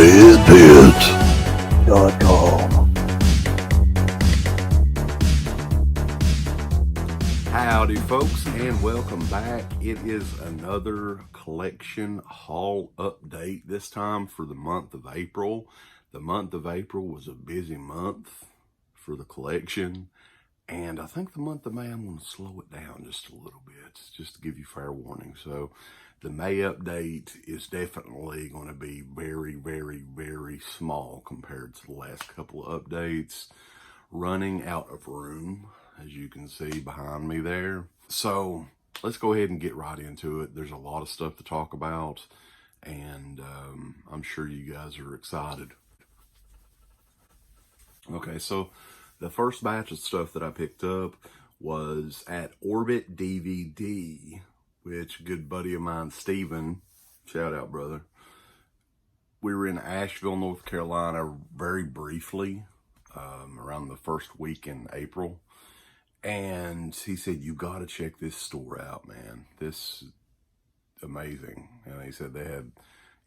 DEADPIT.com. Howdy folks, and welcome back. It is another collection haul update, this time for the month of April. The month of April was a busy month for the collection, and I think the month of May I'm going to slow it down just a little bit, just to give you fair warning. So the May update is definitely going to be very, very, very small compared to the last couple of updates. Running out of room, as you can see behind me there. So let's go ahead and get right into it. There's a lot of stuff to talk about, and I'm sure you guys are excited. Okay, so the first batch of stuff that I picked up was at Orbit DVD, which a good buddy of mine, Steven, shout out, brother. We were in Asheville, North Carolina very briefly, around the first week in April. And he said, you got to check this store out, man. This is amazing. And he said they had,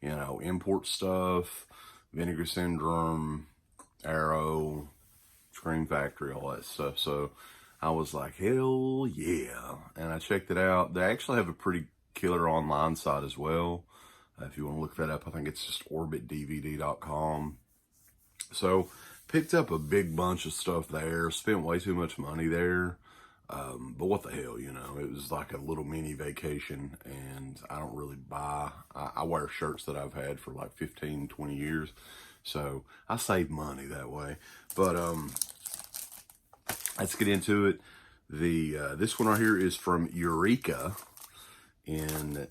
you know, import stuff, Vinegar Syndrome, Arrow, Scream Factory, all that stuff. So I was like, hell yeah. And I checked it out. They actually have a pretty killer online site as well. If you want to look that up, I think it's just orbitdvd.com. So picked up a big bunch of stuff there, spent way too much money there. But what the hell, you know, it was like a little mini vacation, and I don't really buy, I wear shirts that I've had for like 15, 20 years. So I save money that way. But, let's get into it. This one right here is from Eureka in,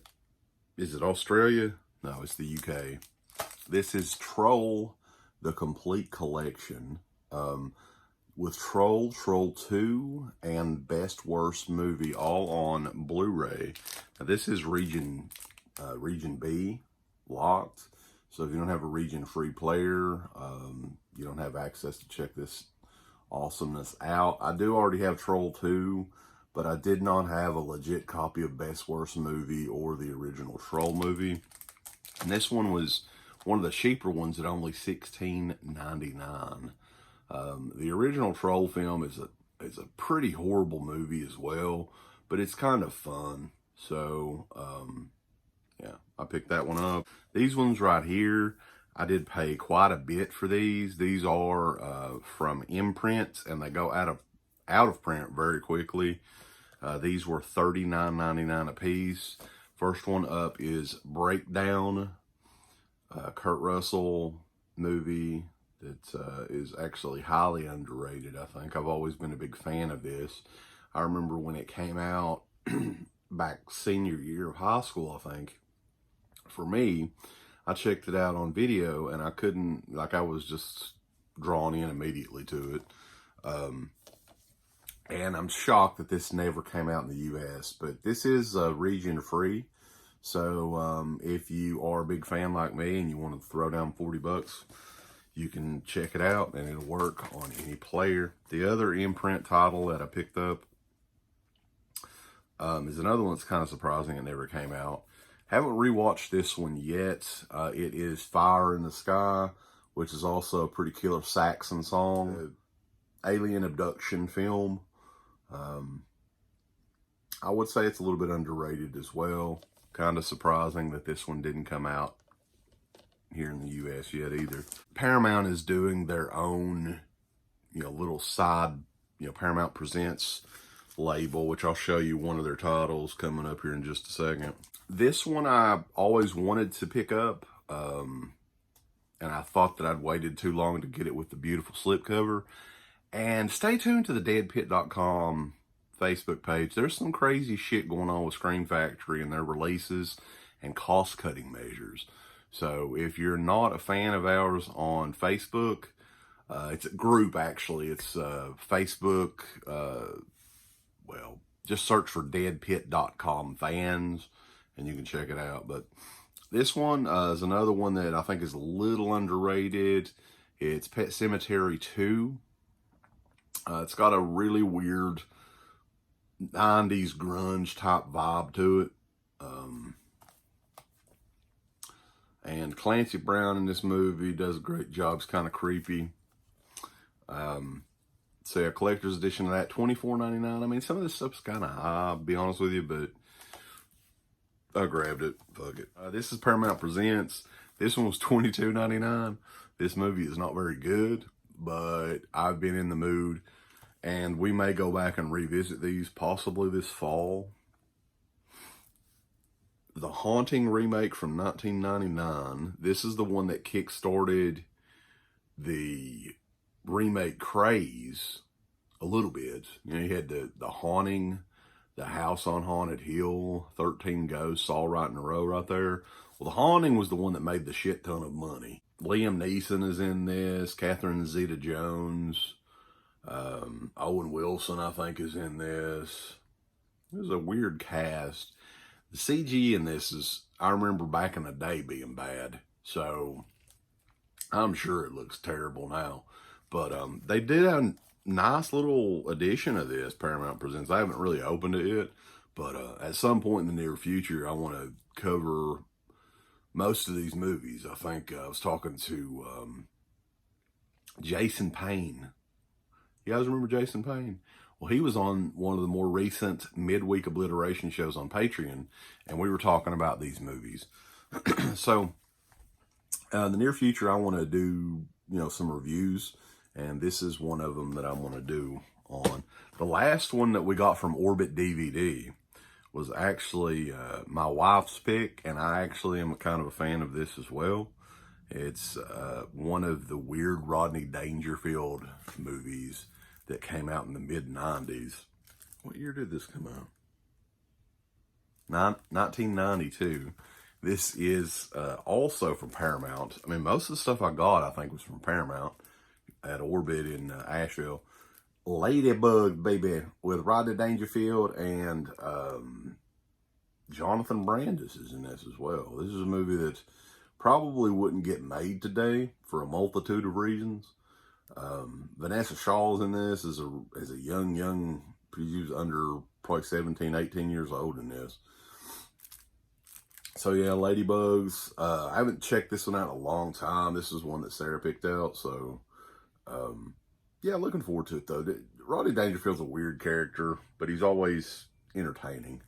is it Australia? No, it's the UK. This is Troll, the complete collection, with Troll, Troll 2, and Best Worst Movie all on Blu-ray. Now this is region B locked. So if you don't have a region free player, you don't have access to check this awesomeness out. I do already have Troll 2, but I did not have a legit copy of Best Worst Movie or the original Troll movie. And this one was one of the cheaper ones at only $16.99. The original Troll film is a pretty horrible movie as well, but it's kind of fun. So, yeah, I picked that one up. These ones right here, I did pay quite a bit for these. These are from Imprint, and they go out of print very quickly. These were $39.99 a piece. First one up is Breakdown, Kurt Russell movie that is actually highly underrated, I think. I've always been a big fan of this. I remember when it came out back senior year of high school, I think. For me, I checked it out on video, and I couldn't, like, I was just drawn in immediately to it. And I'm shocked that this never came out in the U.S., but this is region free. So if you are a big fan like me and you want to throw down $40, you can check it out, and it'll work on any player. The other Imprint title that I picked up is another one that's kind of surprising. It never came out. Haven't rewatched this one yet. It is Fire in the Sky, which is also a pretty killer Saxon song. Alien abduction film. I would say it's a little bit underrated as well. Kind of surprising that this one didn't come out here in the U.S. yet either. Paramount is doing their own, you know, little side, you know, Paramount Presents label, which I'll show you one of their titles coming up here in just a second. This one I always wanted to pick up, and I thought that I'd waited too long to get it with the beautiful slipcover. And stay tuned to the DEADPIT.com Facebook page. There's some crazy shit going on with Scream Factory and their releases and cost-cutting measures. So if you're not a fan of ours on Facebook, it's a group actually. It's Facebook, well, just search for DEADPIT.com fans and you can check it out. But this one is another one that I think is a little underrated. It's Pet Sematary 2. It's got a really weird 90s grunge type vibe to it. And Clancy Brown in this movie does a great job. It's kind of creepy. Say a collector's edition of that, $24.99. I mean, some of this stuff's kind of high, I'll be honest with you, but I grabbed it. Fuck it. This is Paramount Presents. This one was $22.99. This movie is not very good, but I've been in the mood, and we may go back and revisit these possibly this fall. The Haunting remake from 1999. This is the one that kick-started the remake craze a little bit. You know, you had the Haunting, the House on Haunted Hill, 13 Ghosts all right in a row right there. Well, the Haunting was the one that made the shit ton of money. Liam Neeson is in this, Catherine Zeta-Jones, Owen Wilson I think is in this. It was a weird cast. The CG in this is, I remember back in the day being bad, so I'm sure it looks terrible now. But they did a nice little edition of this, Paramount Presents. I haven't really opened it yet, but at some point in the near future, I want to cover most of these movies. I think I was talking to Jason Payne. You guys remember Jason Payne? Well, he was on one of the more recent midweek obliteration shows on Patreon, and we were talking about these movies. So, in the near future, I want to do, some reviews, and this is one of them that I want to do on. The last one that we got from Orbit DVD was actually my wife's pick, and I actually am kind of a fan of this as well. It's one of the weird Rodney Dangerfield movies that came out in the mid-90s. What year did this come out? 1992. This is also from Paramount. I mean, most of the stuff I got, I think, was from Paramount at Orbit in Asheville. Ladybug, baby, with Rodney Dangerfield, and Jonathan Brandis is in this as well. This is a movie that probably wouldn't get made today for a multitude of reasons. Vanessa Shaw's in this as a young, she's under probably 17, 18 years old in this. So yeah, Ladybugs. I haven't checked this one out in a long time. This is one that Sarah picked out. So, yeah, looking forward to it though. Rodney Dangerfield's a weird character, but he's always entertaining.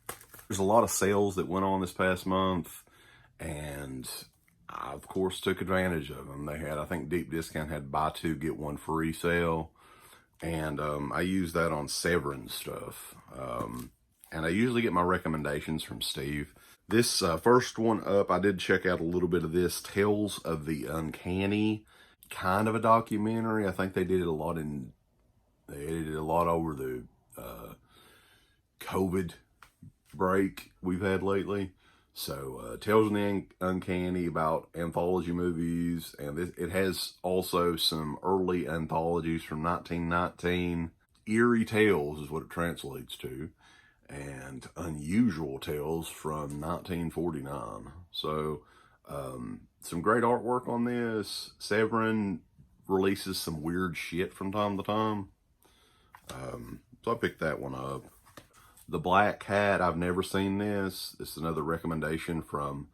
There's a lot of sales that went on this past month, and I, of course, took advantage of them. They had, I think, Deep Discount had buy two, get one free sale. And I used that on Severin stuff. And I usually get my recommendations from Steve. This first one up, I did check out a little bit of this. Tales of the Uncanny. Kind of a documentary. I think they edited a lot over the COVID break we've had lately. So, Tales of the Uncanny, about anthology movies, and it has also some early anthologies from 1919. Eerie Tales is what it translates to, and Unusual Tales from 1949. So, some great artwork on this. Severin releases some weird shit from time to time. So I picked that one up. The Black Cat, I've never seen this. This is another recommendation from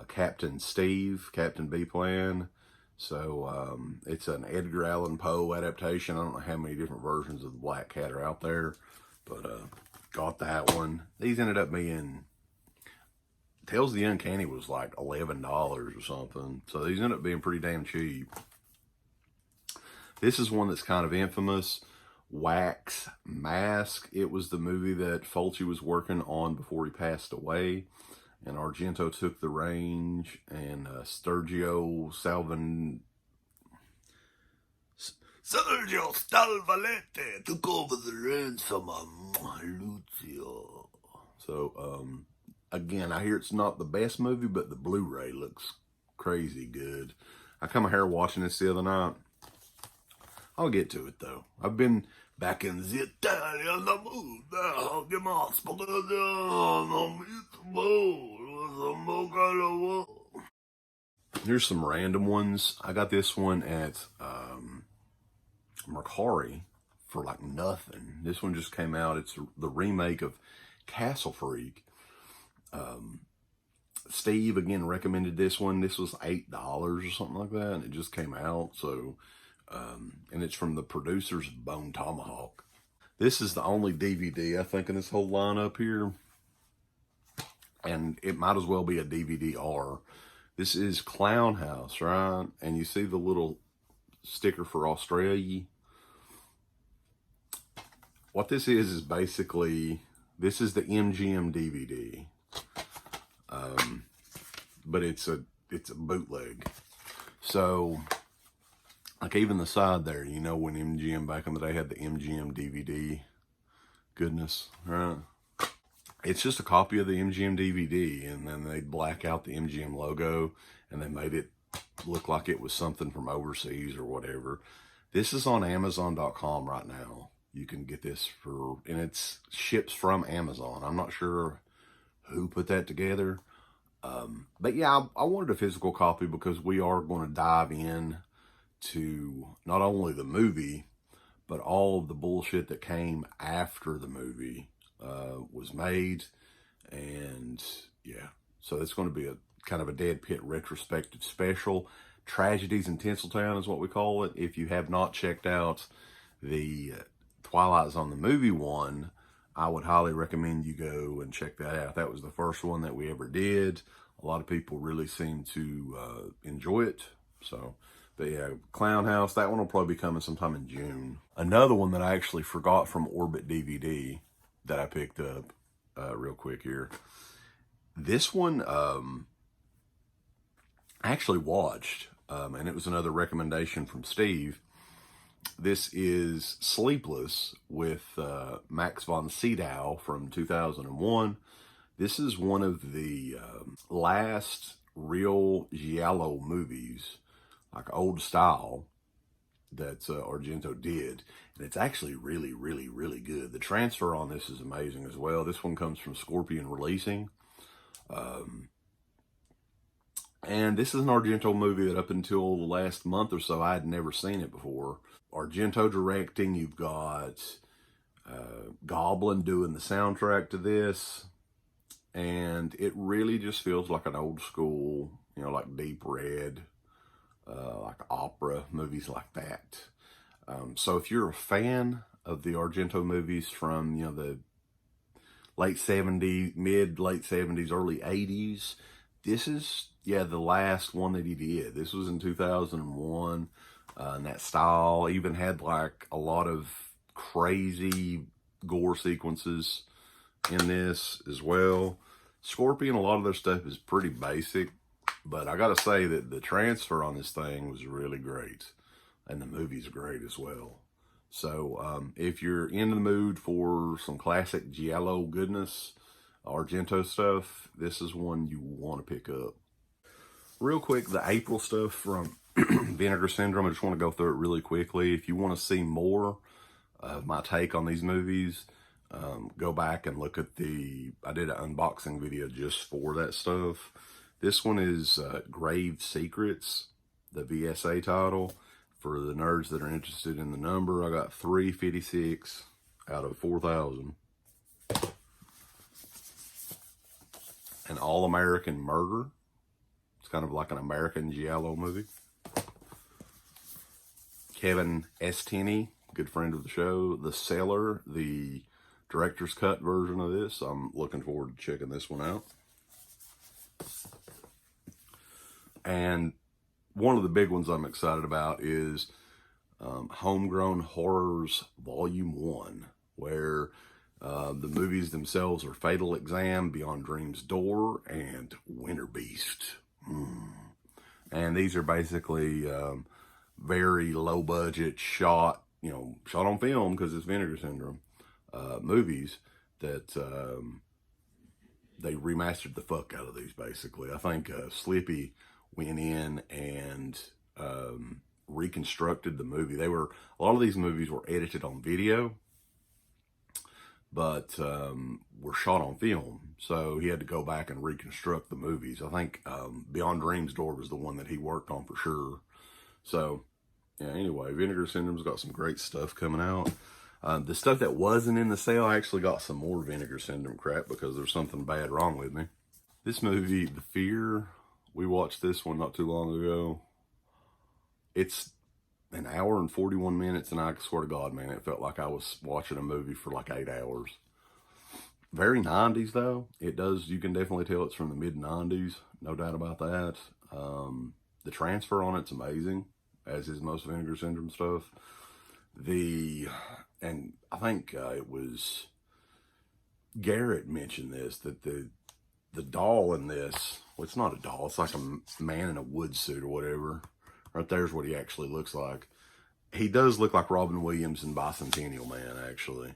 Captain Steve, Captain B-Plan. So it's an Edgar Allan Poe adaptation. I don't know how many different versions of The Black Cat are out there, but got that one. These ended up being, Tales of the Uncanny was like $11 or something. So these ended up being pretty damn cheap. This is one that's kind of infamous. Wax Mask. It was the movie that Fulci was working on before he passed away, and Argento took the range, and Sergio Salvalete took over the reins from Lucio. So again, I hear it's not the best movie, but the Blu-ray looks crazy good. I come here watching this the other night. I'll get to it though. I've been back in the Italian mood. Here's some random ones. I got this one at Mercari for like nothing. This one just came out. It's the remake of Castle Freak. Steve, again, recommended this one. This was $8 or something like that, and it just came out. So, and it's from the producers of Bone Tomahawk. This is the only DVD, I think, in this whole lineup here. And it might as well be a DVD-R. This is Clown House, right? And you see the little sticker for Australia. What this is basically, this is the MGM DVD. But it's a bootleg. So, like even the side there, you know, when MGM back in the day had the MGM DVD goodness, right? It's just a copy of the MGM DVD, and then they black out the MGM logo, and they made it look like it was something from overseas or whatever. This is on Amazon.com right now. You can get this and it's ships from Amazon. I'm not sure who put that together. But yeah, I wanted a physical copy because we are going to dive in to not only the movie, but all of the bullshit that came after the movie was made. And yeah, so it's going to be a kind of a Dead Pit retrospective special. Tragedies in Tinseltown is what we call it. If you have not checked out the Twilight Zone the movie one, I would highly recommend you go and check that out. That was the first one that we ever did. A lot of people really seem to enjoy it. So, but yeah, Clown House, that one will probably be coming sometime in June. Another one that I actually forgot from Orbit DVD that I picked up real quick here. This one I actually watched, and it was another recommendation from Steve. This is Sleepless with Max von Sydow from 2001. This is one of the last real giallo movies, like old style, that Argento did. And it's actually really, really, really good. The transfer on this is amazing as well. This one comes from Scorpion Releasing. And this is an Argento movie that up until the last month or so, I had never seen it before. Argento directing, you've got Goblin doing the soundtrack to this, and it really just feels like an old school, you know, like Deep Red, like opera, movies like that. So if you're a fan of the Argento movies from, you know, the late 70s, late 70s, early 80s, this is, yeah, the last one that he did. This was in 2001. And that style even had like a lot of crazy gore sequences in this as well. Scorpion, a lot of their stuff is pretty basic, but I gotta say that the transfer on this thing was really great, and the movie's great as well. So if you're in the mood for some classic giallo goodness, Argento stuff, this is one you want to pick up. Real quick, the April stuff from Vinegar Syndrome, I just want to go through it really quickly. If you want to see more of my take on these movies, go back and look at I did an unboxing video just for that stuff. This one is Grave Secrets, the VSA title. For the nerds that are interested in the number, I got 356 out of 4,000. An All-American Murder. It's kind of like an American giallo movie. Kevin S. Tenney, good friend of the show. The Cellar, the director's cut version of this. I'm looking forward to checking this one out. And one of the big ones I'm excited about is Homegrown Horrors Volume 1, where the movies themselves are Fatal Exam, Beyond Dream's Door, and Winter Beast. And these are basically very low budget shot on film because it's Vinegar Syndrome movies that they remastered the fuck out of these basically. I think Slippy went in and reconstructed the movie. A lot of these movies were edited on video, but were shot on film. So he had to go back and reconstruct the movies. I think Beyond Dream's Door was the one that he worked on for sure. So yeah, anyway, Vinegar Syndrome's got some great stuff coming out. The stuff that wasn't in the sale, I actually got some more Vinegar Syndrome crap because there's something bad wrong with me. This movie, The Fear, we watched this one not too long ago. It's an hour and 41 minutes, and I swear to God, man, it felt like I was watching a movie for like 8 hours. Very 90s, though. It does, you can definitely tell it's from the mid-90s, no doubt about that. The transfer on it's amazing, as is most Vinegar Syndrome stuff. And I think it was Garrett mentioned this, that the doll in this, well, it's not a doll, it's like a man in a wood suit or whatever. Right there's what he actually looks like. He does look like Robin Williams in Bicentennial Man, actually.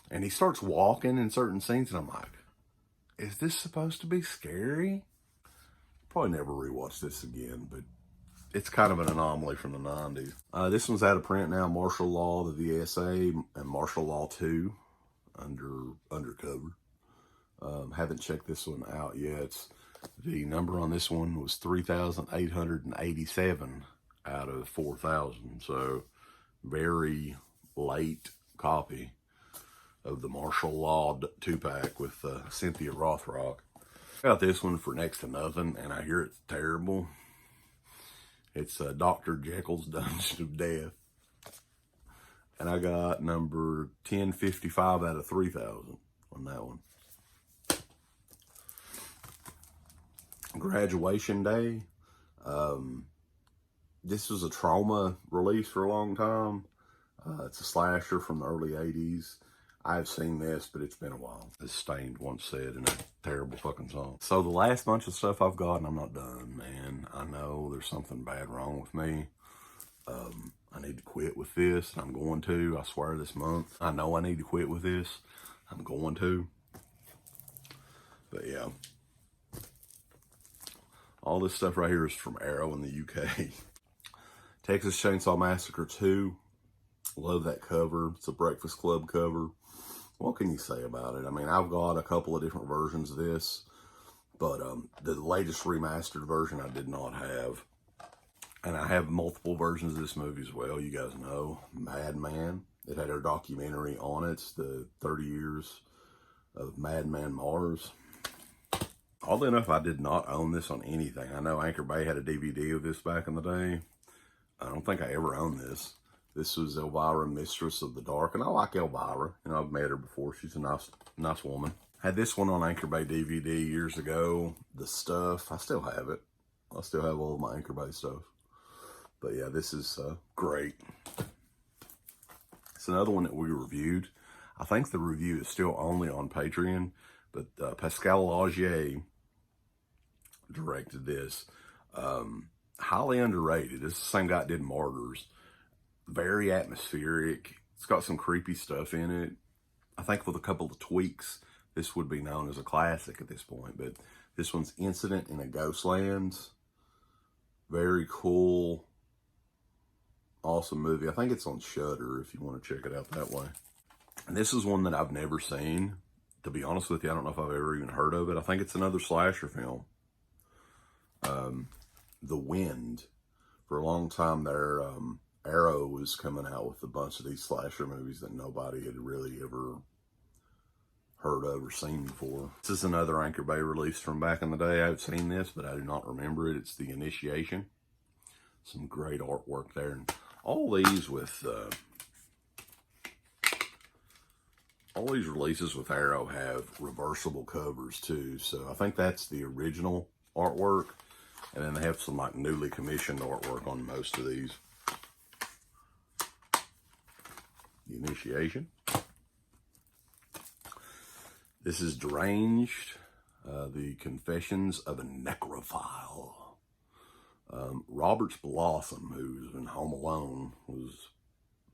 And he starts walking in certain scenes, and I'm like, is this supposed to be scary? Probably never rewatch this again, but it's kind of an anomaly from the 90s. This one's out of print now, Martial Law, the VSA, and Martial Law 2, undercover. Haven't checked this one out yet. The number on this one was 3,887 out of 4,000. So very late copy of the Martial Law 2-pack with Cynthia Rothrock. Got this one for next to nothing, and I hear it's terrible. It's Dr. Jekyll's Dungeon of Death. And I got number 1055 out of 3,000 on that one. Graduation Day. This was a trauma release for a long time. It's a slasher from the early 80s. I've seen this, but it's been a while. As Stained once said in a terrible fucking song. So the last bunch of stuff I've got, and I'm not done, man. I know there's something bad wrong with me. I need to quit with this, and I'm going to. I swear this month. I know I need to quit with this. I'm going to. But yeah. All this stuff right here is from Arrow in the UK. Texas Chainsaw Massacre 2. Love that cover. It's a Breakfast Club cover. What can you say about it? I mean, I've got a couple of different versions of this, but the latest remastered version I did not have. And I have multiple versions of this movie as well. You guys know Madman. It had our documentary on it. It's the 30 years of Madman Mars. Oddly enough, I did not own this on anything. I know Anchor Bay had a DVD of this back in the day. I don't think I ever owned this. This was Elvira, Mistress of the Dark, and I like Elvira. You know, I've met her before. She's a nice woman. Had this one on Anchor Bay DVD years ago. The Stuff, I still have it. I still have all of my Anchor Bay stuff. But yeah, this is great. It's another one that we reviewed. I think the review is still only on Patreon, but Pascal Laugier directed this. Highly underrated. It's the same guy that did Martyrs. Very atmospheric. It's got some creepy stuff in it. I think with a couple of tweaks, this would be known as a classic at this point. But this one's Incident in a Ghostland. Very cool. Awesome movie. I think it's on Shudder if you want to check it out that way. And this is one that I've never seen. To be honest with you, I don't know if I've ever even heard of it. I think it's another slasher film. The Wind. For a long time there, Arrow was coming out with a bunch of these slasher movies that nobody had really ever heard of or seen before. This is another Anchor Bay release from back in the day. I've seen this, but I do not remember it. It's The Initiation. Some great artwork there. And all these releases with Arrow have reversible covers too. So I think that's the original artwork. And then they have some like newly commissioned artwork on most of these. The Initiation. This is Deranged. The Confessions of a Necrophile. Roberts Blossom, who's in Home Alone,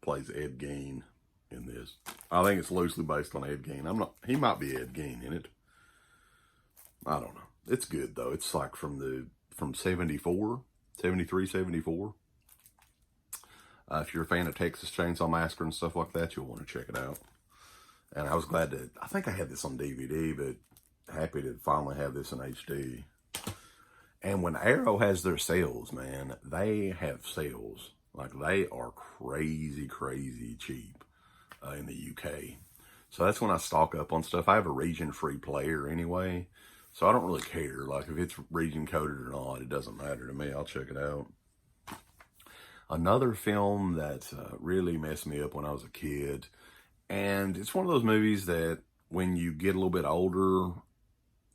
plays Ed Gein in this. I think it's loosely based on Ed Gein. He might be Ed Gein in it. I don't know. It's good though. It's like from 74, 73, 74. If you're a fan of Texas Chainsaw Massacre and stuff like that, you'll want to check it out. And I was glad to, I think I had this on DVD, but happy to finally have this in HD. And when Arrow has their sales, man, they have sales. Like, they are crazy, crazy cheap in the UK. So that's when I stock up on stuff. I have a region-free player anyway. So I don't really care. Like, if it's region coded or not, it doesn't matter to me. I'll check it out. Another film that really messed me up when I was a kid, and it's one of those movies that when you get a little bit older,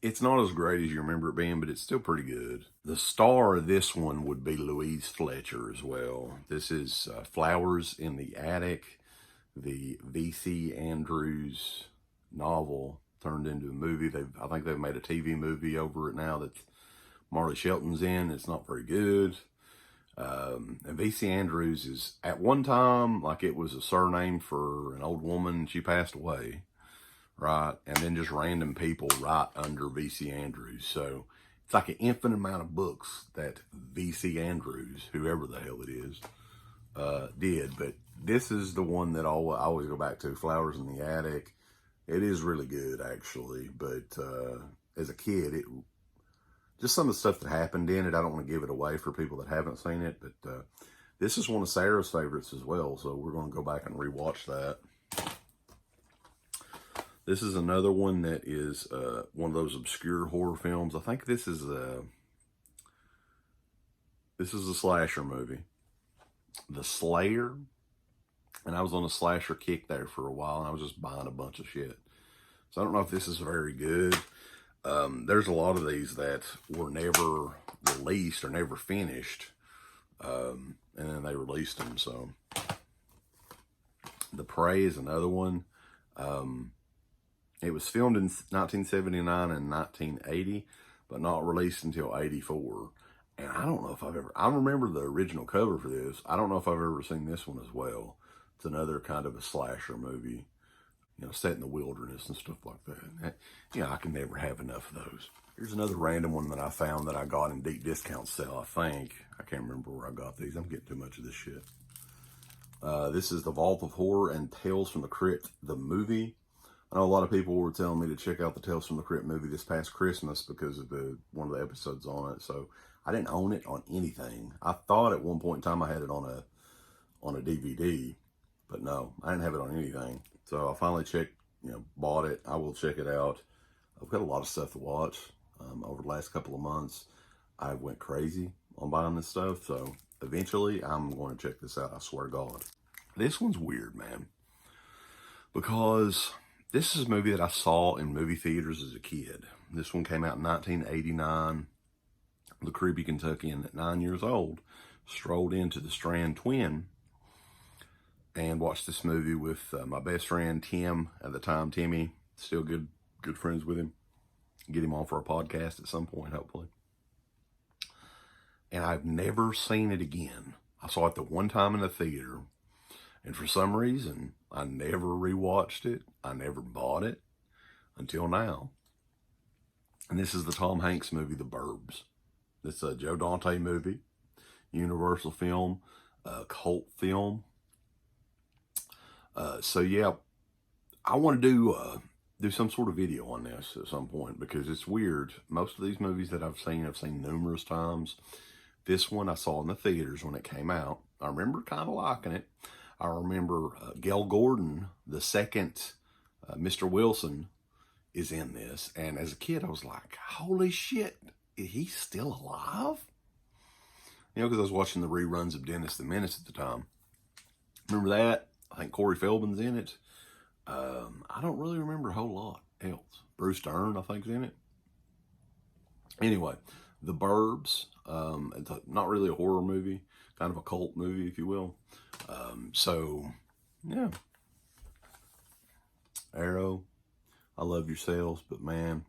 it's not as great as you remember it being, but it's still pretty good. The star of this one would be Louise Fletcher as well. This is Flowers in the Attic, the V.C. Andrews novel turned into a movie. I think they've made a TV movie over it now that Marley Shelton's in. It's not very good. And V.C. Andrews is, at one time, like, it was a surname for an old woman. She passed away, right? And then just random people right under V.C. Andrews. So it's like an infinite amount of books that V.C. Andrews, whoever the hell it is, did. But this is the one that I always go back to, Flowers in the Attic. It is really good, actually. But as a kid, just some of the stuff that happened in it, I don't want to give it away for people that haven't seen it, but this is one of Sarah's favorites as well, so we're going to go back and rewatch that. This is another one that is one of those obscure horror films. I think this is a slasher movie. The Slayer. And I was on a slasher kick there for a while, and I was just buying a bunch of shit. So I don't know if this is very good. There's a lot of these that were never released or never finished, and then they released them. So The Prey is another one. It was filmed in 1979 and 1980, but not released until 84. And I don't know if I remember the original cover for this. I don't know if I've ever seen this one as well. It's another kind of a slasher movie, you know, set in the wilderness and stuff like that. You know, I can never have enough of those. Here's another random one that I found that I got in deep discount sale, I think. I can't remember where I got these. I'm getting too much of this shit. This is The Vault of Horror and Tales from the Crypt, the movie. I know a lot of people were telling me to check out the Tales from the Crypt movie this past Christmas because of one of the episodes on it. So I didn't own it on anything. I thought at one point in time I had it on a DVD, but no, I didn't have it on anything. So I finally bought it. I will check it out. I've got a lot of stuff to watch. Over the last couple of months, I went crazy on buying this stuff. So eventually I'm going to check this out. I swear to God. This one's weird, man, because this is a movie that I saw in movie theaters as a kid. This one came out in 1989. The Creepy Kentuckian, at 9 years old, strolled into the Strand Twin and watched this movie with my best friend, Tim, at the time, Timmy. Still good friends with him. Get him on for a podcast at some point, hopefully. And I've never seen it again. I saw it the one time in the theater, and for some reason, I never rewatched it. I never bought it until now. And this is the Tom Hanks movie, The Burbs. It's a Joe Dante movie, Universal film, cult film. So yeah, I want to do some sort of video on this at some point because it's weird. Most of these movies that I've seen numerous times. This one I saw in the theaters when it came out. I remember kind of liking it. I remember Gail Gordon, the second Mr. Wilson, is in this. And as a kid, I was like, holy shit, is he still alive? You know, because I was watching the reruns of Dennis the Menace at the time. Remember that? I think Corey Feldman's in it. I don't really remember a whole lot else. Bruce Dern, I think, is in it. Anyway, The Burbs. It's not really a horror movie. Kind of a cult movie, if you will. So, yeah. Arrow, I love your sales, but man,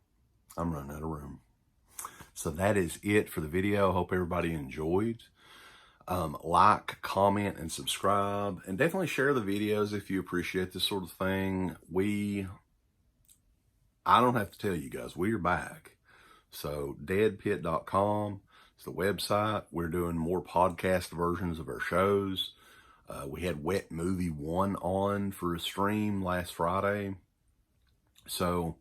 I'm running out of room. So that is it for the video. Hope everybody enjoyed. Like, comment, and subscribe. And definitely share the videos if you appreciate this sort of thing. I don't have to tell you guys, we are back. So DEADPIT.com is the website. We're doing more podcast versions of our shows. We had Wet Movie 1 on for a stream last Friday. So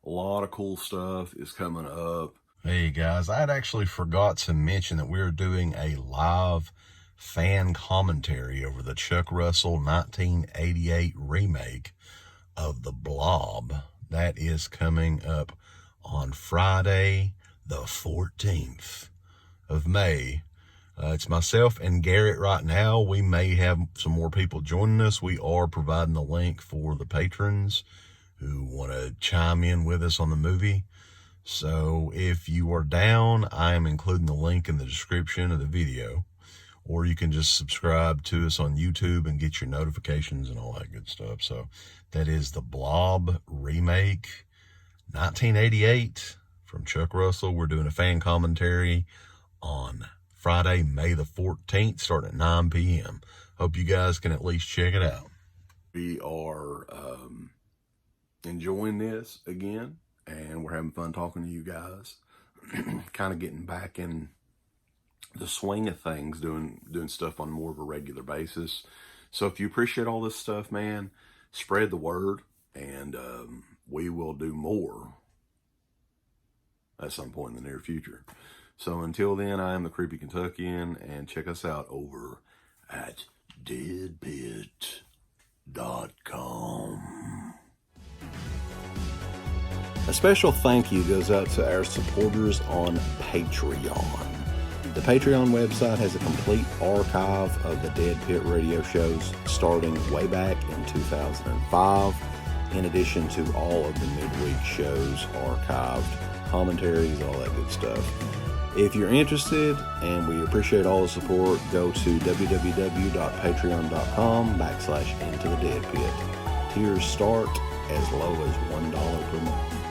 a lot of cool stuff is coming up. Hey guys, I had actually forgot to mention that we're doing a live fan commentary over the Chuck Russell 1988 remake of The Blob. That is coming up on Friday, the 14th of May. It's myself and Garrett right now. We may have some more people joining us. We are providing the link for the patrons who want to chime in with us on the movie. So if you are down, I am including the link in the description of the video. Or you can just subscribe to us on YouTube and get your notifications and all that good stuff. So that is the Blob remake, 1988, from Chuck Russell. We're doing a fan commentary on Friday, May the 14th, starting at 9 p.m. Hope you guys can at least check it out. We are enjoying this again, and we're having fun talking to you guys. Kind of getting back in the swing of things, doing stuff on more of a regular basis. So if you appreciate all this stuff, man, spread the word, and we will do more at some point in the near future. So until then, I am the Creepy Kentuckian, and check us out over at DEADPIT.com. A special thank you goes out to our supporters on Patreon. The Patreon website has a complete archive of the Dead Pit radio shows starting way back in 2005, in addition to all of the midweek shows archived, commentaries, all that good stuff. If you're interested, and we appreciate all the support, go to www.patreon.com/IntoTheDeadPit. Tiers start as low as $1 per month.